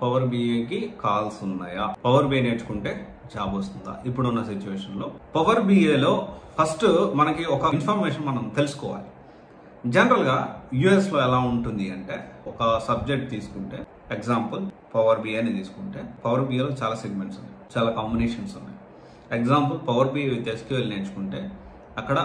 Power బిఏకి calls ఉన్నాయా, power BA నేర్చుకుంటే job వస్తుందా? ఇప్పుడున్న సిచ్యువేషన్ లో పవర్ బిఏలో ఫస్ట్ మనకి ఒక ఇన్ఫర్మేషన్ మనం తెలుసుకోవాలి. జనరల్ గా యుఎస్ లో ఎలా ఉంటుంది అంటే, ఒక సబ్జెక్ట్ తీసుకుంటే ఎగ్జాంపుల్ పవర్ బిఏని తీసుకుంటే, పవర్ బిఏలో చాలా సెగ్మెంట్స్ ఉన్నాయి, చాలా కాంబినేషన్స్ ఉన్నాయి. Example power BI with SQL నేర్చుకుంటే అక్కడ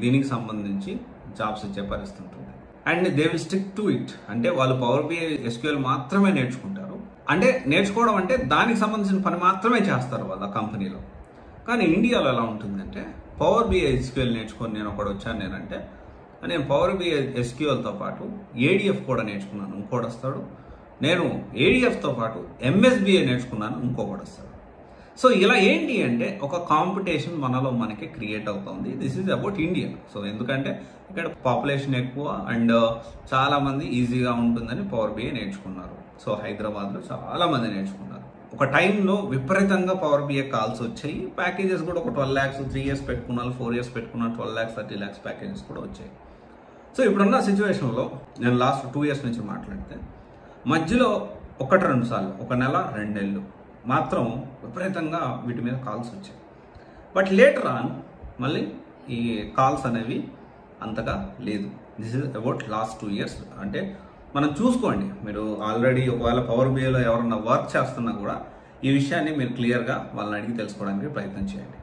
దీనికి సంబంధించి జాబ్స్ ఇచ్చే పరిస్థితి ఉంటుంది. And they will stick to it, అంటే వాళ్ళు పవర్ బిఐ ఎస్క్యూఎల్ మాత్రమే నేర్చుకుంటారు. అంటే నేర్చుకోవడం అంటే దానికి సంబంధించిన పని మాత్రమే చేస్తారు వాళ్ళ కంపెనీలో. కానీ ఇండియాలో ఎలా ఉంటుందంటే, పవర్ బిఐ ఎస్క్యూఎల్ నేర్చుకొని నేను ఒకటి వచ్చాను నేనంటే, నేను పవర్ బిఐ ఎస్క్యూఎల్తో పాటు ఏడిఎఫ్ కూడా నేర్చుకున్నాను, ఇంకోటి వస్తాడు. నేను ఏడిఎఫ్తో పాటు ఎంఎస్బిఐ నేర్చుకున్నాను, ఇంకొకటి వస్తాడు. సో ఇలా ఏంటి అంటే ఒక కాంపిటీషన్ మనలో మనకి క్రియేట్ అవుతుంది. This is about India. So ఎందుకంటే ఇక్కడ పాపులేషన్ ఎక్కువ అండ్ చాలా మంది ఈజీగా ఉంటుందని పవర్ బిఐ నేర్చుకున్నారు. సో హైదరాబాద్లో చాలా మంది నేర్చుకున్నారు. ఒక టైంలో విపరీతంగా పవర్ బిఐ కాల్స్ వచ్చాయి. ప్యాకేజెస్ కూడా ఒక 12 lakhs 3 years పెట్టుకున్నారు, 4 years పెట్టుకున్నారు, 12 lakhs 30 lakhs ప్యాకేజెస్ కూడా వచ్చాయి. సో ఇప్పుడున్న సిచ్యువేషన్లో నేను లాస్ట్ 2 years నుంచి మాట్లాడితే, మధ్యలో 1-2 సార్లు, 1 నెల 2 నెలలు మాత్రం విపరీతంగా వీటి మీద కాల్స్ వచ్చాయి. బట్ లేటర్ ఆన్ మళ్ళీ ఈ కాల్స్ అనేవి అంతగా లేదు. This is about last 2 years. అంటే మనం చూసుకోండి, మీరు ఆల్రెడీ ఒకవేళ పవర్ బిఐలో ఎవరన్నా వర్క్ చేస్తున్నా కూడా ఈ విషయాన్ని మీరు క్లియర్గా వాళ్ళని అడిగి తెలుసుకోవడానికి ప్రయత్నం చేయండి.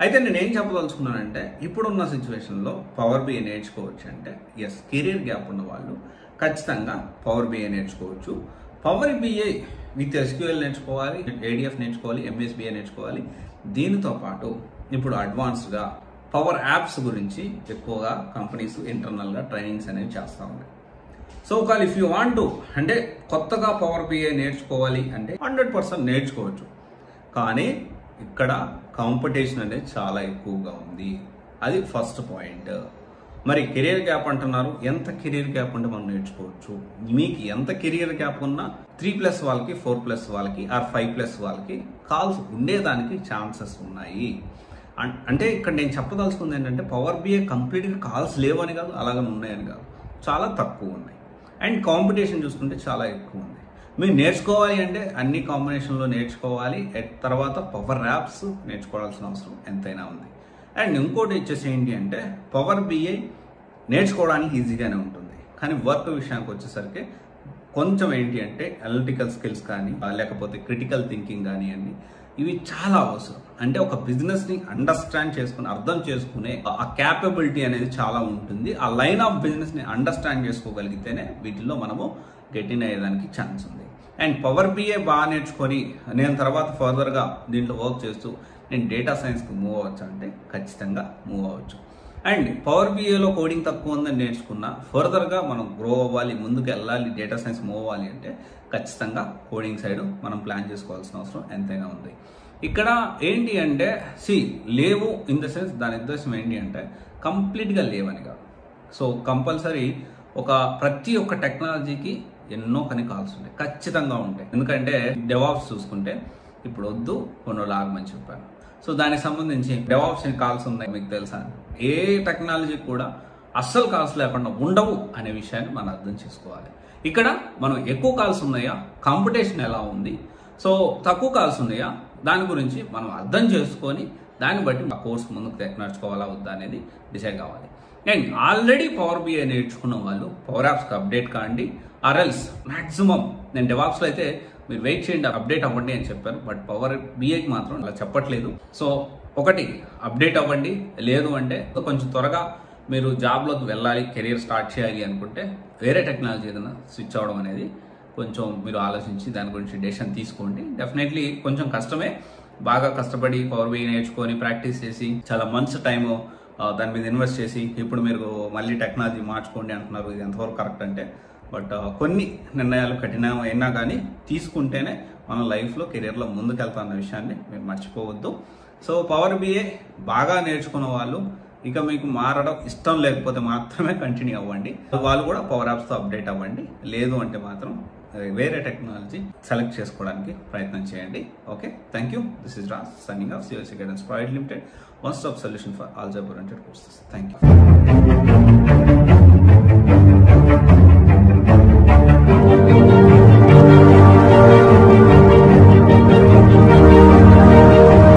అయితే నేను ఏం చెప్పదలుచుకున్నానంటే, ఇప్పుడున్న సిచ్యువేషన్లో పవర్ బిఐ నేర్చుకోవచ్చు అంటే, ఎస్, కెరీర్ గ్యాప్ ఉన్న వాళ్ళు ఖచ్చితంగా పవర్ బిఐ నేర్చుకోవచ్చు. పవర్ బిఐ విత్ ఎస్క్యూఎల్ నేర్చుకోవాలి, ఏడిఎఫ్ నేర్చుకోవాలి, ఎంఎస్బిఐ నేర్చుకోవాలి. దీనితో పాటు ఇప్పుడు అడ్వాన్స్డ్గా పవర్ యాప్స్ గురించి ఎక్కువగా కంపెనీస్ ఇంటర్నల్గా ట్రైనింగ్స్ అనేవి చేస్తూ ఉన్నాయి. సో ఒకవేళ ఇఫ్ యూ వాంట్ టు, అంటే కొత్తగా పవర్ బిఐ నేర్చుకోవాలి అంటే 100% నేర్చుకోవచ్చు. కానీ ఇక్కడ కాంపిటీషన్ అనేది చాలా ఎక్కువగా ఉంది. అది ఫస్ట్ పాయింట్. మరి కెరీర్ గ్యాప్ అంటున్నారు, ఎంత కెరీర్ గ్యాప్ ఉంటే మనం నేర్చుకోవచ్చు? మీకు ఎంత కెరీర్ గ్యాప్ ఉన్నా 3+ వాళ్ళకి, 4+ వాళ్ళకి ఆర్ 5+ వాళ్ళకి కాల్స్ ఉండేదానికి ఛాన్సెస్ ఉన్నాయి. అంటే ఇక్కడ నేను చెప్పదలుచుకుంది ఏంటంటే, పవర్ బిఐ కంప్లీట్గా కాల్స్ లేవని కాదు, అలాగని ఉన్నాయని కాదు, చాలా తక్కువ ఉన్నాయి. అండ్ కాంపిటీషన్ చూసుకుంటే చాలా ఎక్కువ ఉంది. మీరు నేర్చుకోవాలి అంటే అన్ని కాంబినేషన్లో నేర్చుకోవాలి. తర్వాత పవర్ యాప్స్ నేర్చుకోవాల్సిన అవసరం ఎంతైనా ఉంది. అండ్ ఇంకోటి వచ్చేసి ఏంటి అంటే, పవర్ బిఐ నేర్చుకోవడానికి ఈజీగానే ఉంటుంది, కానీ వర్క్ విషయానికి వచ్చేసరికి కొంచెం ఏంటి అంటే అనలిటికల్ స్కిల్స్ కానీ లేకపోతే క్రిటికల్ థింకింగ్ కానీ అన్ని ఇవి చాలా అవసరం. అంటే ఒక బిజినెస్ని అండర్స్టాండ్ చేసుకుని అర్థం చేసుకునే ఆ క్యాపబిలిటీ అనేది చాలా ఉంటుంది. ఆ లైన్ ఆఫ్ బిజినెస్ని అండర్స్టాండ్ చేసుకోగలిగితేనే వీటిల్లో మనము గెటిన్ అయ్యేదానికి ఛాన్స్ ఉంది. అండ్ పవర్ బిఐ బాగా నేర్చుకొని నేను తర్వాత ఫర్దర్గా దీంట్లో వర్క్ చేస్తూ నేను డేటా సైన్స్కి మూవ్ అవ్వచ్చు అంటే ఖచ్చితంగా మూవ్ అవ్వచ్చు. అండ్ పవర్ బిఐలో కోడింగ్ తక్కువ ఉందని నేర్చుకున్నా ఫర్దర్గా మనం గ్రో అవ్వాలి, ముందుకు వెళ్ళాలి, డేటా సైన్స్ మూవ్ అవ్వాలి అంటే ఖచ్చితంగా కోడింగ్ సైడ్ మనం ప్లాన్ చేసుకోవాల్సిన అవసరం ఎంతైనా ఉంది. ఇక్కడ ఏంటి అంటే లేవు ఇన్ ద సెన్స్, దాని ఉద్దేశం ఏంటి అంటే కంప్లీట్గా లేవని కాదు. సో కంపల్సరీ ప్రతి ఒక్క టెక్నాలజీకి ఎన్నో కానీ కాల్స్ ఉంటాయి, ఖచ్చితంగా ఉంటాయి. ఎందుకంటే డెవాప్స్ చూసుకుంటే ఇప్పుడు వద్దు కొన్ని లాగమని చెప్పాను. సో దానికి సంబంధించి డెవాప్స్ కాల్స్ ఉన్నాయి, మీకు తెలుసా? ఏ టెక్నాలజీ కూడా అస్సలు కాల్స్ లేకుండా ఉండవు అనే విషయాన్ని మనం అర్థం చేసుకోవాలి. ఇక్కడ మనం ఎక్కువ కాల్స్ ఉన్నాయా, కాంపిటీషన్ ఎలా ఉంది, సో తక్కువ కాల్స్ ఉన్నాయా, దాని గురించి మనం అర్థం చేసుకొని దాన్ని బట్టి ఆ కోర్స్ ముందుకు నడుచుకోవాలా వద్దా అనేది డిసైడ్ కావాలి. అండ్ ఆల్రెడీ పవర్ బిఐ నేర్చుకున్న వాళ్ళు పవర్ యాప్స్కి అప్డేట్ కాండి, ఆర్ఎల్స్ మ్యాక్సిమం నేను డెవాప్స్లో అయితే మీరు వెయిట్ చేయండి, అప్డేట్ అవ్వండి అని చెప్పాను. బట్ పవర్ బిఐకి మాత్రం అలా చెప్పట్లేదు. సో ఒకటి అప్డేట్ అవ్వండి, లేదు అంటే కొంచెం త్వరగా మీరు జాబ్లోకి వెళ్ళాలి, కెరీర్ స్టార్ట్ చేయాలి అనుకుంటే వేరే టెక్నాలజీ ఏదైనా స్విచ్ అవ్వడం అనేది కొంచెం మీరు ఆలోచించి దాని గురించి డెసిషన్ తీసుకోండి. డెఫినెట్లీ కొంచెం కష్టమే, బాగా కష్టపడి పవర్ బిఐ నేర్చుకొని ప్రాక్టీస్ చేసి చాలా మంత్స్ టైం దాని మీద ఇన్వెస్ట్ చేసి ఇప్పుడు మీరు మళ్ళీ టెక్నాలజీ మార్చుకోండి అంటున్నారు. ఇది ఎంతవరకు కరెక్ట్ అంటే, బట్ కొన్ని నిర్ణయాలు కఠినం అయినా కానీ తీసుకుంటేనే మన లైఫ్లో కెరీర్లో ముందుకెళ్తామన్న విషయాన్ని మీరు మర్చిపోవద్దు. సో పవర్ బిఐ బాగా నేర్చుకున్న వాళ్ళు ఇక మీకు మారడం ఇష్టం లేకపోతే మాత్రమే కంటిన్యూ అవ్వండి. వాళ్ళు కూడా పవర్ యాప్స్తో అప్డేట్ అవ్వండి, లేదు అంటే మాత్రం వేరే టెక్నాలజీ సెలెక్ట్ చేసుకోవడానికి ప్రయత్నం చేయండి. Okay, thank you. This is Raj signing off CLC Guidance Private Limited, one stop solution for algebra oriented courses. Thank you.